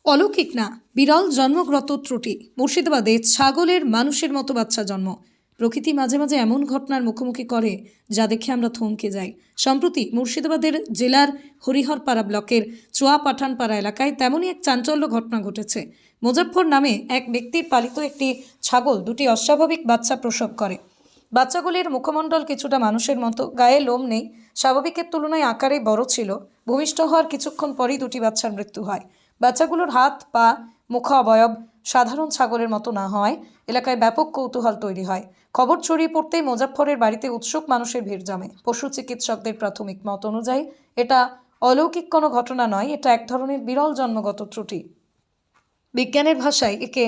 অলৌকিক না, বিরল জন্মগত ত্রুটি। মুর্শিদাবাদে ছাগলের মানুষের মতো বাচ্চা জন্ম। প্রকৃতি মাঝে মাঝে এমন ঘটনার মুখোমুখি করে যা দেখে আমরা থমকে যাই। সম্প্রতি মুর্শিদাবাদের জেলার হরিহরপাড়া ব্লকের চোয়া পাঠানপাড়া এলাকায় তেমনই এক চাঞ্চল্য ঘটনা ঘটেছে। মুজফ্ফর নামে এক ব্যক্তির পালিত একটি ছাগল দুটি অস্বাভাবিক বাচ্চা প্রসব করে। বাচ্চাগুলির মুখমণ্ডল কিছুটা মানুষের মতো, গায়ে লোম নেই, স্বাভাবিকের তুলনায় আকারে বড় ছিল। ভূমিষ্ঠ হওয়ার কিছুক্ষণ পরেই দুটি বাচ্চার মৃত্যু হয়। বাচ্চাগুলোর হাত পা মুখ অবয়ব সাধারণ ছাগলের মতো না হওয়ায় এলাকায় ব্যাপক কৌতূহল তৈরি হয়। খবর ছড়িয়ে পড়তেই মুজফ্ফরের বাড়িতে উৎসুক মানুষের ভিড় জমে। পশু চিকিৎসকদের প্রাথমিক মত অনুযায়ী এটা অলৌকিক কোনো ঘটনা নয়, এটা এক ধরনের বিরল জন্মগত ত্রুটি। বিজ্ঞানের ভাষায় একে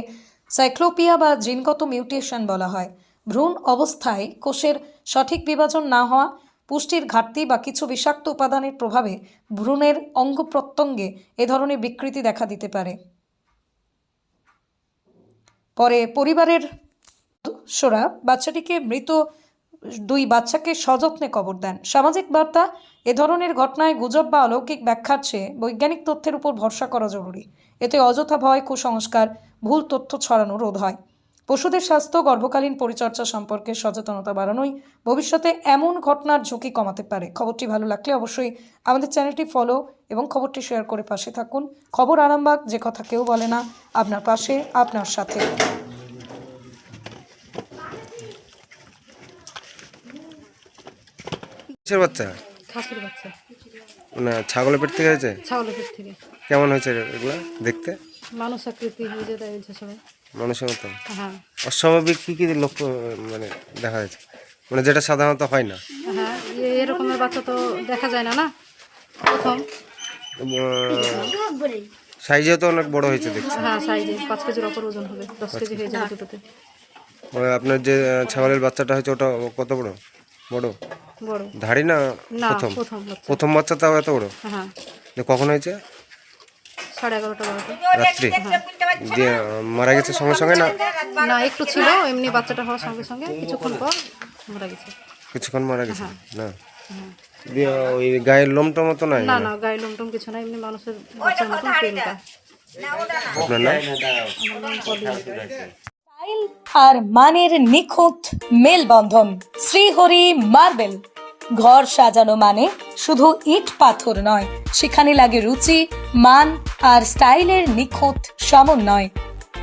সাইক্লোপিয়া বা জিনগত মিউটেশন বলা হয়। ভ্রূণ অবস্থায় কোষের সঠিক বিভাজন না হওয়া, পুষ্টির ঘাটতি বা কিছু বিষাক্ত উপাদানের প্রভাবে ভ্রূণের অঙ্গ প্রত্যঙ্গে এ ধরনের বিকৃতি দেখা দিতে পারে। পরে পরিবারের সদস্যরা বাচ্চাটিকে মৃত দুই বাচ্চাকে সযত্নে কবর দেন। সামাজিক বার্তা: এ ধরনের ঘটনায় গুজব বা অলৌকিক ব্যাখ্যার চেয়ে বৈজ্ঞানিক তথ্যের উপর ভরসা করা জরুরি। এতে অযথা ভয়, কুসংস্কার, ভুল তথ্য ছড়ানো রোধ হয়। পশুদের স্বাস্থ্য, গর্ভকালীন পরিচর্যা সম্পর্কে সচেতনতা বাড়ানোই ভবিষ্যতে এমন ঘটনার ঝুঁকি কমাতে পারে। খবরটি ভালো লাগলে অবশ্যই আমাদের চ্যানেলটি ফলো এবং খবরটি শেয়ার করে পাশে থাকুন। খবর আরামবাগ, যে কথা কেউ বলে না, আপনার পাশে, আপনার সাথে। কিসের বাচ্চা? খাসির বাচ্চা, না, ছাগলের পেট থেকে হয়েছে? ছাগলের পেট থেকে। কেমন হয়েছে এগুলো দেখতে? মানুষ আকৃতি হয়ে যায়, তাই বলছে সবাই। মানুষের মতো? হ্যাঁ অস্বাভাবিক কি কি লক্ষ্য মানে দেখা যাচ্ছে, মানে যেটা সাধারণত হয় না? হ্যাঁ, এরকমের বাচ্চা তো দেখা যায় না, না প্রথম। সাইজেও তো অনেক বড় হয়েছে দেখছি। হ্যাঁ, সাইজে 5 কেজির ওপর ওজন হবে, 10 কেজি হয়ে যাবে দুটোতে। আপনার যে ছাগলের বাচ্চাটা হয়েছে ওটা কত বড়? বড় বড় ধাড়ি না? না, প্রথম প্রথম বাচ্চা। প্রথম বাচ্চা তাও এত বড়? হ্যাঁ, কখন হয়েছে? 11:30 12টা। রাত্রি? দিয়ে মারা গেছে সঙ্গে সঙ্গে না? না, একটু ছিল এমনি, বাচ্চাটা হওয়ার সঙ্গে সঙ্গে কিছুক্ষণ পর মারা গেছে। কিছুক্ষণ মারা গেছে? হ্যাঁ। না, হ্যাঁ। দিয়ে ওই গায়ের লোমটা মতো নাই? না না, গায়ে লোমটম কিছু না, এমনি মানুষের বাচ্চার মতন পেনটা। আপনার নাম? আমার নাম পলি। স্টাইল আর মানের নিখুঁত মেলবন্ধন। শ্রীহরি মার্বেল। ঘর সাজানো মানে শুধু ইট পাথর নয়, সেখানে লাগে রুচি, মান আর স্টাইলের নিখুঁত সমন্বয়।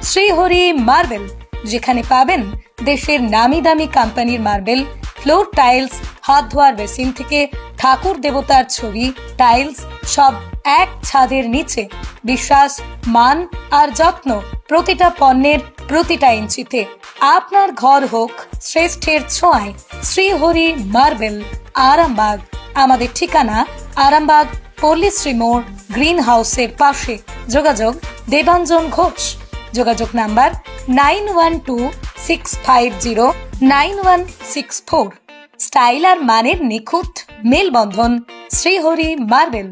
শ্রীহরি মার্বেল, যেখানে পাবেন দেশের নামি দামি কোম্পানির মার্বেল, ফ্লোর টাইলস, হাত ধোয়ার বেসিন থেকে ঠাকুর দেবতার ছবি, টাইলস, সব এক ছাদের নিচে। বিশ্বাস, মান আর যত্ন প্রতিটা পণ্যের প্রতিটা ইঞ্চিতে। আপনার ঘর হোক শ্রেষ্ঠের ছোঁয়ায়। শ্রীহরি মার্বেল, আরামবাগ। আমাদের ঠিকানা আরামবাগ পল্লীশ্রী মোড়, গ্রিন হাউসের পাশে। যোগাযোগ দেবাঞ্জন ঘোষ। যোগাযোগ নাম্বার 9126509164। স্টাইল আর মানের নিখুঁত মেলবন্ধন। শ্রীহরি মার্বেল।